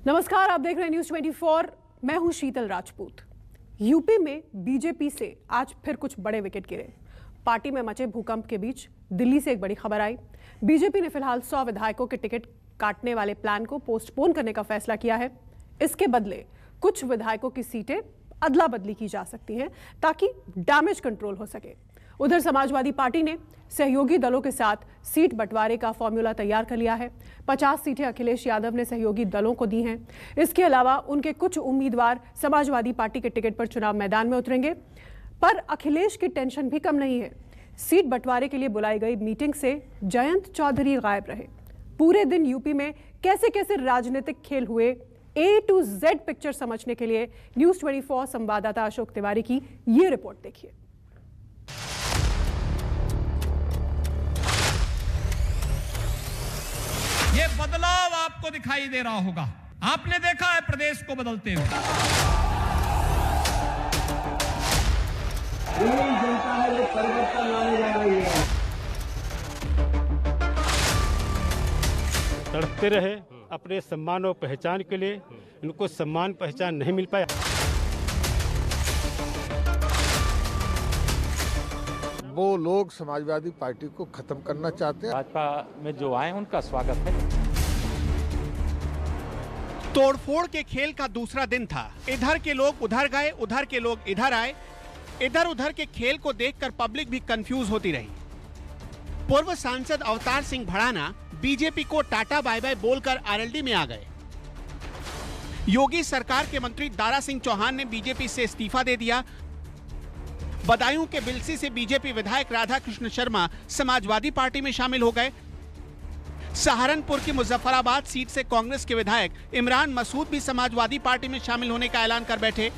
नमस्कार, आप देख रहे हैं न्यूज़ 24। मैं हूं शीतल राजपूत। यूपी में बीजेपी से आज फिर कुछ बड़े विकेट गिरे। पार्टी में मचे भूकंप के बीच दिल्ली से एक बड़ी खबर आई। बीजेपी ने फिलहाल 100 विधायकों के टिकट काटने वाले प्लान को पोस्टपोन करने का फैसला किया है। इसके बदले कुछ विधायकों की सीटें अदला बदली की जा सकती हैं ताकि डैमेज कंट्रोल हो सके। उधर समाजवादी पार्टी ने सहयोगी दलों के साथ सीट बंटवारे का फॉर्मूला तैयार कर लिया है। 50 सीटें अखिलेश यादव ने सहयोगी दलों को दी हैं। इसके अलावा उनके कुछ उम्मीदवार समाजवादी पार्टी के टिकट पर चुनाव मैदान में उतरेंगे। पर अखिलेश की टेंशन भी कम नहीं है। सीट बंटवारे के लिए बुलाई गई मीटिंग से जयंत चौधरी गायब रहे। पूरे दिन यूपी में कैसे कैसे राजनीतिक खेल हुए, A to Z पिक्चर समझने के लिए न्यूज़ 24 संवाददाता अशोक तिवारी की ये रिपोर्ट देखिए। ये बदलाव आपको दिखाई दे रहा होगा। आपने देखा है प्रदेश को बदलते हुए। जनता है जो परिवर्तन लाने जा रही है। तड़पते रहे अपने सम्मान और पहचान के लिए, उनको सम्मान पहचान नहीं मिल पाया। वो लोग समाजवादी पार्टी को खत्म करना चाहते हैं। भाजपा में जो आए उनका स्वागत है। तोड़फोड़ के खेल का दूसरा दिन था। इधर के लोग उधर गए, उधर के लोग इधर आए। इधर उधर के खेल को देखकर पब्लिक भी कंफ्यूज होती रही। पूर्व सांसद अवतार सिंह भड़ाना बीजेपी को टाटा बाय बाय बोलकर आरएलडी में आ गए। योगी सरकार के मंत्री दारा सिंह चौहान ने बीजेपी से इस्तीफा दे दिया। बदायूं के बिलसी से बीजेपी विधायक राधा कृष्ण शर्मा समाजवादी पार्टी में शामिल हो गए। सहारनपुर की मुजफ्फराबाद सीट से कांग्रेस के विधायक इमरान मसूद भी समाजवादी पार्टी में शामिल होने का ऐलान कर बैठे।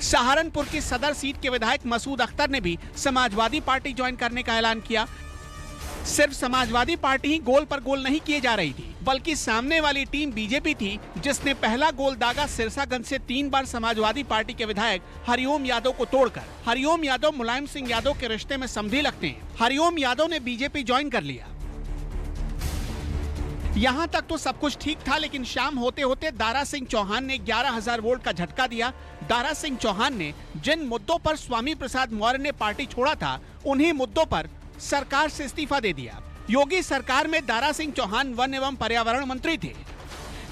सहारनपुर की सदर सीट के विधायक मसूद अख्तर ने भी समाजवादी पार्टी ज्वाइन करने का ऐलान किया। सिर्फ समाजवादी पार्टी ही गोल पर गोल नहीं किए जा रही थी, बल्कि सामने वाली टीम बीजेपी थी, जिसने पहला गोल दागा सिरसागंज से 3 बार समाजवादी पार्टी के विधायक हरिओम यादव को तोड़कर। हरिओम यादव मुलायम सिंह यादव के रिश्ते में समधी लगते हैं। हरिओम यादव ने बीजेपी ज्वाइन कर लिया। यहां तक तो सब कुछ ठीक था, लेकिन शाम होते होते दारा सिंह चौहान ने 11,000 वोल्ट का झटका दिया। दारा सिंह चौहान ने जिन मुद्दों पर स्वामी प्रसाद मौर्य ने पार्टी छोड़ा था, उन्हीं मुद्दों पर सरकार से इस्तीफा दे दिया। योगी सरकार में दारा सिंह चौहान वन एवं पर्यावरण मंत्री थे,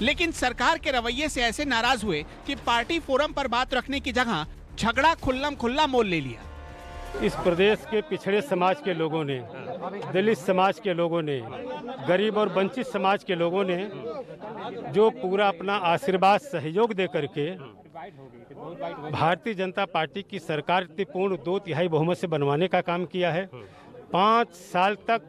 लेकिन सरकार के रवैये से ऐसे नाराज हुए कि पार्टी फोरम पर बात रखने की जगह झगड़ा खुल्लम खुल्ला मोल ले लिया। इस प्रदेश के पिछड़े समाज के लोगों ने, दलित समाज के लोगों ने, गरीब और वंचित समाज के लोगों ने जो पूरा अपना आशीर्वाद सहयोग दे करके भारतीय जनता पार्टी की सरकार पूर्ण 2/3 बहुमत से बनवाने का काम किया है। 5 साल तक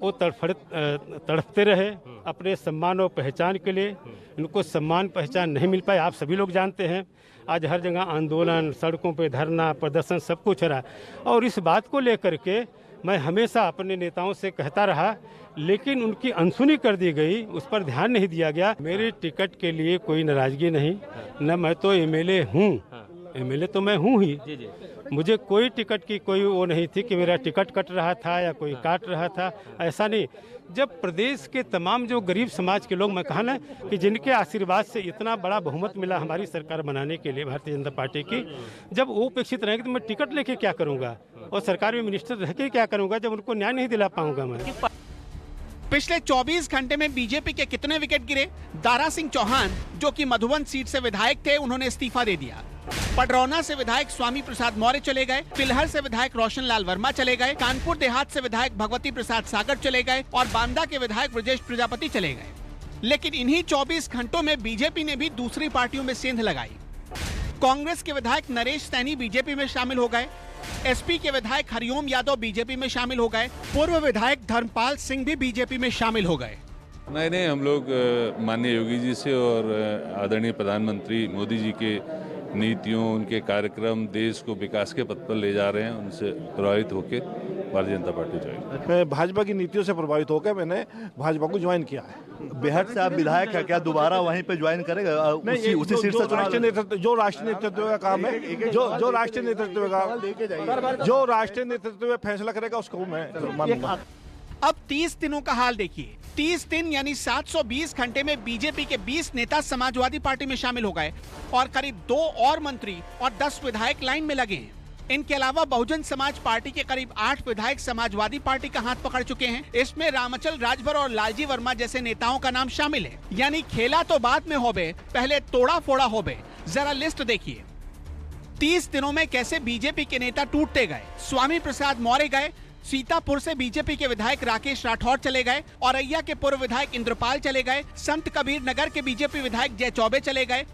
वो तड़पते रहे अपने सम्मान और पहचान के लिए, उनको सम्मान पहचान नहीं मिल पाया। आप सभी लोग जानते हैं आज हर जगह आंदोलन, सड़कों पे धरना, प्रदर्शन सब कुछ हो रहा है। और इस बात को लेकर के मैं हमेशा अपने नेताओं से कहता रहा, लेकिन उनकी अनसुनी कर दी गई, उस पर ध्यान नहीं दिया गया। मेरी टिकट के लिए कोई नाराजगी नहीं, न मैं तो एमएलए हूँ, एमएलए तो मैं हूँ ही। मुझे कोई टिकट की कोई वो नहीं थी कि मेरा टिकट कट रहा था या कोई काट रहा था, ऐसा नहीं। जब प्रदेश के तमाम जो गरीब समाज के लोग, मैं कहा ना कि जिनके आशीर्वाद से इतना बड़ा बहुमत मिला हमारी सरकार बनाने के लिए भारतीय जनता पार्टी की, जब वो अपेक्षित रहेंगे तो मैं टिकट लेके क्या करूँगा और सरकार में मिनिस्टर रह के क्या करूँगा जब उनको न्याय नहीं दिला पाऊंगा मैं। पिछले 24 घंटे में बीजेपी के कितने विकेट गिरे? दारा सिंह चौहान, जो कि मधुबन सीट से विधायक थे, उन्होंने इस्तीफा दे दिया। पडरौना से विधायक स्वामी प्रसाद मौर्य चले गए। पिलहर से विधायक रोशन लाल वर्मा चले गए। कानपुर देहात से विधायक भगवती प्रसाद सागर चले गए और बांदा के विधायक ब्रजेश प्रजापति चले गए। लेकिन इन्हीं 24 घंटों में बीजेपी ने भी दूसरी पार्टियों में सेंध लगाई। कांग्रेस के विधायक नरेश सैनी बीजेपी में शामिल हो गए। एसपी के विधायक हरिओम यादव बीजेपी में शामिल हो गए। पूर्व विधायक धर्मपाल सिंह भी बीजेपी में शामिल हो गए। नहीं, हम लोग माननीय योगी जी से और आदरणीय प्रधानमंत्री मोदी जी के नीतियों, उनके कार्यक्रम देश को विकास के पथ पर ले जा रहे हैं, उनसे प्रभावित होकर भारतीय जनता पार्टी ज्वाइन। मैं भाजपा की नीतियों से प्रभावित होकर मैंने भाजपा को ज्वाइन किया है। बेहद से आप विधायक है, क्या दोबारा वहीं पे ज्वाइन करेगा? उसी सीट से राष्ट्रीय नेतृत्व, जो राष्ट्रीय नेतृत्व का काम है, जो राष्ट्रीय नेतृत्व का, जो राष्ट्रीय नेतृत्व फैसला करेगा उसको मैं मानूंगा। अब 30 दिनों का हाल देखिए। 30 दिन यानी 720 घंटे में बीजेपी के 20 नेता समाजवादी पार्टी में शामिल हो गए और करीब 2 और मंत्री और 10 विधायक लाइन में लगे हैं। इनके अलावा बहुजन समाज पार्टी के करीब 8 विधायक समाजवादी पार्टी का हाथ पकड़ चुके हैं। इसमें रामचल राजभर और लालजी वर्मा जैसे नेताओं का नाम शामिल है। यानी खेला तो बाद में होबे, पहले तोड़ा फोड़ा होबे। जरा लिस्ट देखिए। 30 दिनों में कैसे बीजेपी के नेता टूटते गए। स्वामी प्रसाद मौर्य गए, सीतापुर से बीजेपी के विधायक राकेश राठौर चले गए, औरैया के पूर्व विधायक इंद्रपाल चले गए, संत कबीर नगर के बीजेपी विधायक जय चौबे चले गए,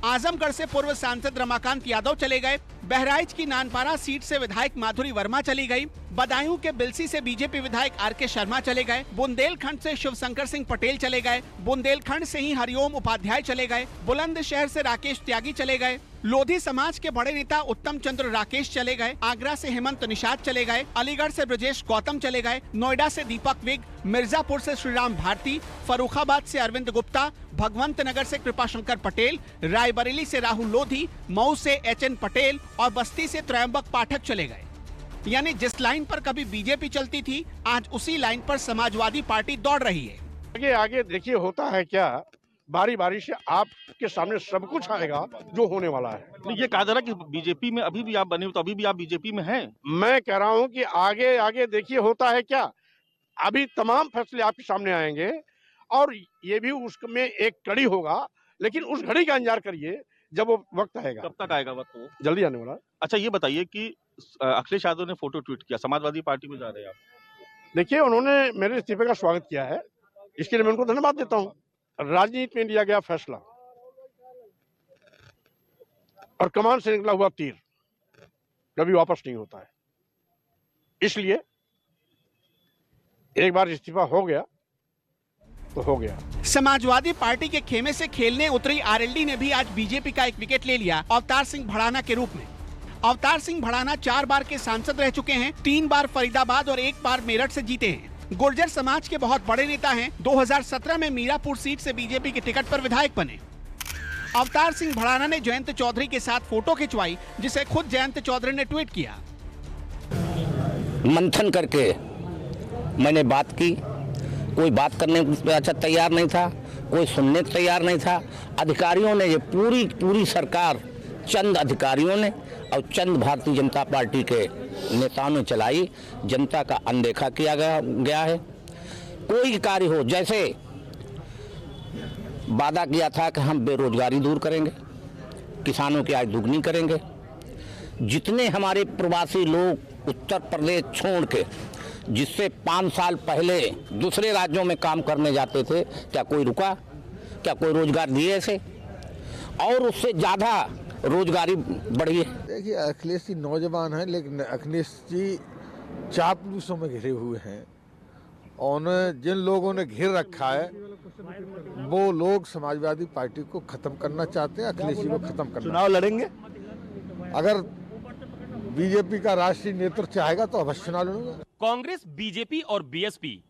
आजमगढ़ से पूर्व सांसद रमाकांत यादव चले गए, बहराइच की नानपारा सीट से विधायक माधुरी वर्मा चली गई, बदायूं के बिलसी से बीजेपी विधायक आर.के. शर्मा चले गए, बुंदेलखंड से शिवशंकर सिंह पटेल चले गए, बुंदेलखंड से ही हरिओम उपाध्याय चले गए, बुलंदशहर से राकेश त्यागी चले गए, लोधी समाज के बड़े नेता उत्तम चंद्र राकेश चले गए, आगरा से हेमंत निषाद चले गए, अलीगढ़ से ब्रजेश गौतम चले गए, नोएडा से दीपक विग, मिर्जापुर से श्रीराम भारती, फर्रुखाबाद से अरविंद गुप्ता, भगवंत नगर से कृपाशंकर पटेल, रायबरेली से राहुल लोधी, मऊ से एच.एन. पटेल और बस्ती से त्रयंबक पाठक चले गए। यानी जिस लाइन पर कभी बीजेपी चलती थी, आज उसी लाइन पर समाजवादी पार्टी दौड़ रही है। आगे आगे देखिए होता है क्या, बारी बारी से आपके सामने सब कुछ आएगा जो होने वाला है। ये कहा जा रहा है कि बीजेपी में अभी भी आप बने हो, तो अभी भी आप बीजेपी में हैं। मैं कह रहा हूं कि आगे आगे देखिए होता है क्या, अभी तमाम फैसले आपके सामने आएंगे और ये भी उसमें एक कड़ी होगा, लेकिन उस घड़ी का इंतजार करिए जब वो वक्त आएगा। कब तक आएगा वक्त? वो जल्दी आने वाला है। अच्छा ये बताइए कि अखिलेश यादव ने फोटो ट्वीट किया, समाजवादी पार्टी में जा रहे हैं आप। देखिए उन्होंने मेरे इस्तीफे का स्वागत किया है, इसके लिए मैं उनको धन्यवाद देता हूँ। राजनीति में लिया गया फैसला और कमान से निकला हुआ तीर कभी वापस नहीं होता है, इसलिए एक बार इस्तीफा हो गया तो हो गया। समाजवादी पार्टी के खेमे से खेलने उतरी आरएलडी ने भी आज बीजेपी का एक विकेट ले लिया, अवतार सिंह भड़ाना के रूप में। अवतार सिंह भड़ाना 4 बार के सांसद रह चुके हैं, 3 बार फरीदाबाद और 1 बार मेरठ से जीते हैं। गुर्जर समाज के बहुत बड़े नेता हैं। 2017 में मीरापुर सीट से बीजेपी के टिकट पर विधायक बने। अवतार सिंह भड़ाना ने जयंत चौधरी के साथ फोटो खिंचवाई, जिसे खुद जयंत चौधरी ने ट्वीट किया। मंथन करके मैंने बात की, कोई बात करने को अच्छा तैयार नहीं था, कोई सुनने को तैयार नहीं था। अधिकारियों ने, ये पूरी सरकार चंद अधिकारियों ने और चंद भारतीय जनता पार्टी के नेताओं ने चलाई। जनता का अनदेखा किया गया है। कोई कार्य हो, जैसे वादा किया था कि हम बेरोजगारी दूर करेंगे, किसानों की आय दुगनी करेंगे, जितने हमारे प्रवासी लोग उत्तर प्रदेश छोड़ के, जिससे 5 साल पहले दूसरे राज्यों में काम करने जाते थे, क्या कोई रुका? क्या कोई रोजगार दिए ऐसे? और उससे ज़्यादा रोजगारी बढ़ी है। देखिए अखिलेश जी नौजवान हैं, लेकिन अखिलेश जी चापलूसों में घिरे हुए हैं और जिन लोगों ने घेर रखा है वो लोग समाजवादी पार्टी को खत्म करना चाहते हैं, अखिलेश जी को खत्म करना। चुनाव लड़ेंगे? अगर बीजेपी का राष्ट्रीय नेतृत्व चाहेगा तो अवश्य चुनाव लड़ूंगा। कांग्रेस, बीजेपी और बीएसपी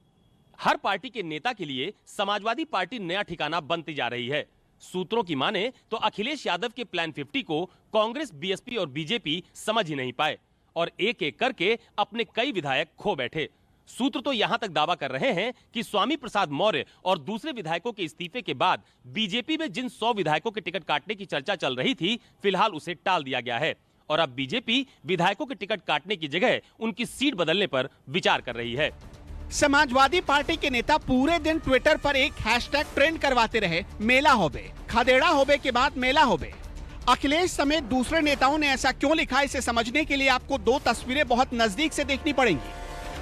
हर पार्टी के नेता के लिए समाजवादी पार्टी नया ठिकाना बनती जा रही है। सूत्रों की माने तो अखिलेश यादव के प्लान 50 को कांग्रेस, बीएसपी और बीजेपी समझ ही नहीं पाए और एक एक करके अपने कई विधायक खो बैठे। सूत्र तो यहां तक दावा कर रहे हैं कि स्वामी प्रसाद मौर्य और दूसरे विधायकों के इस्तीफे के बाद बीजेपी में जिन 100 विधायकों के टिकट काटने की चर्चा चल रही थी, फिलहाल उसे टाल दिया गया है और अब बीजेपी विधायकों के टिकट काटने की जगह उनकी सीट बदलने पर विचार कर रही है। समाजवादी पार्टी के नेता पूरे दिन ट्विटर पर एक हैशटैग ट्रेंड करवाते रहे, मेला होबे। खदेड़ा होबे के बाद मेला होबे। अखिलेश समेत दूसरे नेताओं ने ऐसा क्यों लिखा, इसे समझने के लिए आपको 2 तस्वीरें बहुत नजदीक से देखनी पड़ेंगी।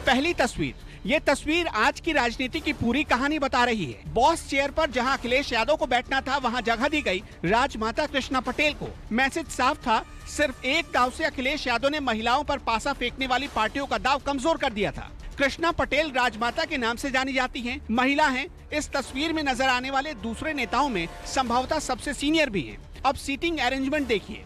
पहली तस्वीर, ये तस्वीर आज की राजनीति की पूरी कहानी बता रही है। बॉस चेयर पर जहां अखिलेश यादव को बैठना था, वहां जगह दी गई राजमाता कृष्णा पटेल को। मैसेज साफ था, सिर्फ एक दाव से अखिलेश यादव ने महिलाओं पर पासा फेंकने वाली पार्टियों का दाव कमजोर कर दिया था। कृष्णा पटेल राजमाता के नाम से जानी जाती हैं, महिला हैं। इस तस्वीर में नजर आने वाले दूसरे नेताओं में संभवतः सबसे सीनियर भी हैं। अब सीटिंग अरेंजमेंट देखिए।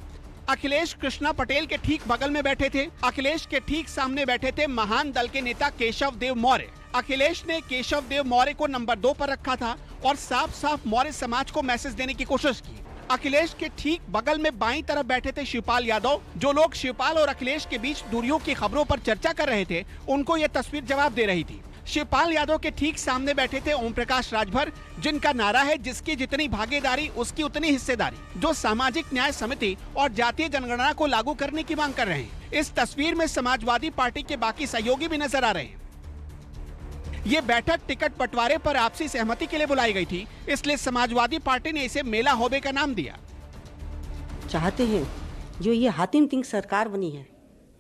अखिलेश कृष्णा पटेल के ठीक बगल में बैठे थे। अखिलेश के ठीक सामने बैठे थे महान दल के नेता केशव देव मौर्य। अखिलेश ने केशव देव मौर्य को नंबर 2 पर रखा था और साफ साफ मौर्य समाज को मैसेज देने की कोशिश की। अखिलेश के ठीक बगल में बाईं तरफ बैठे थे शिवपाल यादव। जो लोग शिवपाल और अखिलेश के बीच दूरियों की खबरों पर चर्चा कर रहे थे, उनको यह तस्वीर जवाब दे रही थी। शिवपाल यादव के ठीक सामने बैठे थे ओम प्रकाश राजभर, जिनका नारा है जिसकी जितनी भागीदारी उसकी उतनी हिस्सेदारी, जो सामाजिक न्याय समिति और जातीय जनगणना को लागू करने की मांग कर रहे हैं। इस तस्वीर में समाजवादी पार्टी के बाकी सहयोगी भी नजर आ रहे हैं। ये बैठक टिकट बंटवारे पर आपसी सहमति के लिए बुलाई गई थी, इसलिए समाजवादी पार्टी ने इसे मेला हौबे का नाम दिया। चाहते हैं जो ये हातिम तिंग सरकार बनी है,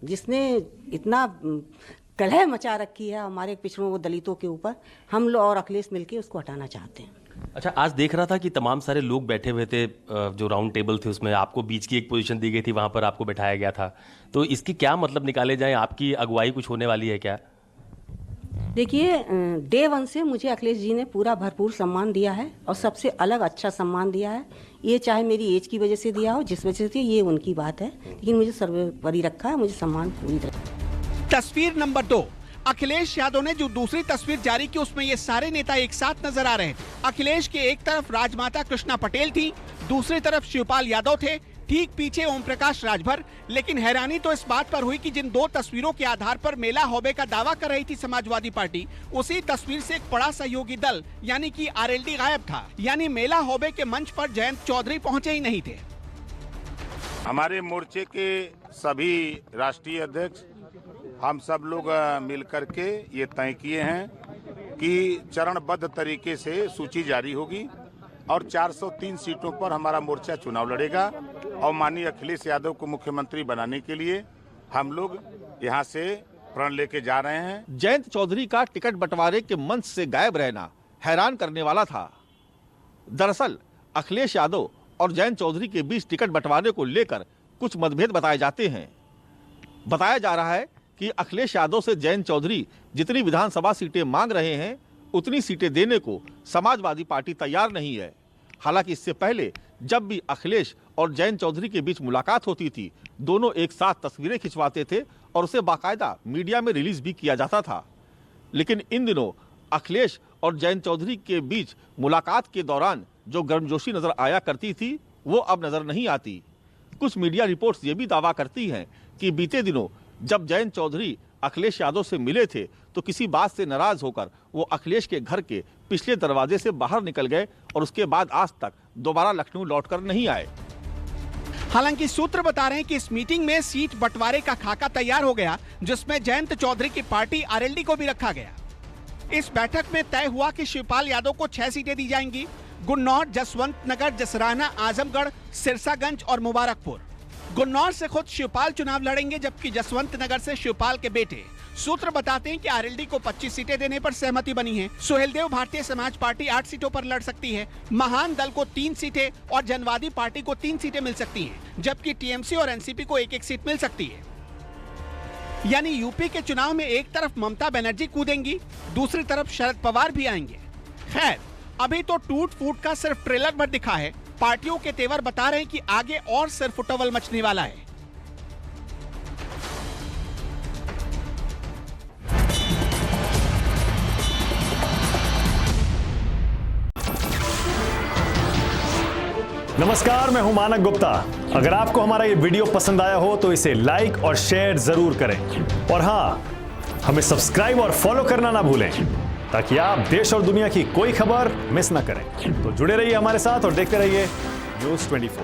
जिसने इतना कलह मचा रखी है हमारे पिछड़ों व दलितों के ऊपर, हम लोग और अखिलेश मिलके उसको हटाना चाहते हैं। अच्छा, आज देख रहा था कि तमाम सारे लोग बैठे हुए थे, जो राउंड टेबल थे उसमें आपको बीच की एक पोजीशन दी गई थी, वहां पर आपको बैठाया गया था, तो इसकी क्या मतलब निकाले जाए? आपकी अगुवाई कुछ होने वाली है क्या? देखिए, डे वन से मुझे अखिलेश जी ने पूरा भरपूर सम्मान दिया है और सबसे अलग अच्छा सम्मान दिया है। ये चाहे मेरी एज की वजह से दिया हो, जिस वजह से, ये उनकी बात है, लेकिन मुझे सर्वोपरि रखा है, मुझे सम्मान पूरी तरह। तस्वीर नंबर 2, अखिलेश यादव ने जो दूसरी तस्वीर जारी की उसमें ये सारे नेता एक साथ नजर आ रहे थे। अखिलेश के एक तरफ राजमाता कृष्णा पटेल थी, दूसरी तरफ शिवपाल यादव थे, ठीक पीछे ओम प्रकाश राजभर। लेकिन हैरानी तो इस बात पर हुई कि जिन दो तस्वीरों के आधार पर मेला हौबे का दावा कर रही थी समाजवादी पार्टी, उसी तस्वीर से एक बड़ा सहयोगी दल यानी कि आरएलडी गायब था। यानी मेला हौबे के मंच पर जयंत चौधरी पहुंचे ही नहीं थे। हमारे मोर्चे के सभी राष्ट्रीय अध्यक्ष, हम सब लोग मिलकर के ये तय किए हैं कि चरणबद्ध तरीके से सूची जारी होगी और 403 सीटों पर हमारा मोर्चा चुनाव लड़ेगा और माननीय अखिलेश यादव को मुख्यमंत्री बनाने के लिए हम लोग यहाँ से प्रण लेके जा रहे हैं। जयंत चौधरी का टिकट बंटवारे के मंच से गायब रहना हैरान करने वाला था। दरअसल अखिलेश यादव और जयंत चौधरी के बीच टिकट बंटवारे को लेकर कुछ मतभेद बताए जाते हैं। बताया जा रहा है कि अखिलेश यादव से जयंत चौधरी जितनी विधानसभा सीटें मांग रहे हैं, उतनी सीटें देने को समाजवादी पार्टी तैयार नहीं है। हालांकि इससे पहले जब भी अखिलेश और जयंत चौधरी के बीच मुलाकात होती थी, दोनों एक साथ तस्वीरें खिंचवाते थे और उसे बाकायदा मीडिया में रिलीज भी किया जाता था। लेकिन इन दिनों अखिलेश और जयंत चौधरी के बीच मुलाकात के दौरान जो गर्मजोशी नजर आया करती थी, वो अब नजर नहीं आती। कुछ मीडिया रिपोर्ट्स ये भी दावा करती हैं कि बीते दिनों जब जयंत चौधरी अखिलेश यादव से मिले थे तो किसी बात से नाराज होकर वो अखिलेश के घर के पिछले दरवाजे से बाहर निकल गए और उसके बाद आज तक दोबारा लखनऊ लौटकर नहीं आए। हालांकि सूत्र बता रहे हैं कि इस मीटिंग में सीट बंटवारे का खाका तैयार हो गया, जिसमें जयंत चौधरी की पार्टी आरएलडी को भी रखा गया। इस बैठक में तय हुआ कि शिवपाल यादव को 6 सीटें दी जाएंगी, गुन्नौर, जसवंत नगर, जसराना, आजमगढ़, सिरसागंज और मुबारकपुर। गुन्नौर से खुद शिवपाल चुनाव लड़ेंगे, जबकि जसवंत नगर से शिवपाल के बेटे। सूत्र बताते हैं कि आरएलडी को 25 सीटें देने पर सहमति बनी है। सुहेलदेव भारतीय समाज पार्टी 8 सीटों पर लड़ सकती है, महान दल को 3 सीटें और जनवादी पार्टी को 3 सीटें मिल सकती हैं, जबकि टीएमसी और एनसीपी को 1-1 सीट मिल सकती है। यानी यूपी के चुनाव में एक तरफ ममता बनर्जी कूदेंगी, दूसरी तरफ शरद पवार भी आएंगे। खैर, अभी तो टूट फूट का सिर्फ ट्रेलर भर दिखा है। पार्टियों के तेवर बता रहे हैं कि आगे और सिर्फ फुटबॉल मचने वाला है। नमस्कार, मैं हूं मानक गुप्ता। अगर आपको हमारा ये वीडियो पसंद आया हो तो इसे लाइक और शेयर जरूर करें और हां, हमें सब्सक्राइब और फॉलो करना ना भूलें ताकि आप देश और दुनिया की कोई खबर मिस ना करें। तो जुड़े रहिए हमारे साथ और देखते रहिए News 24।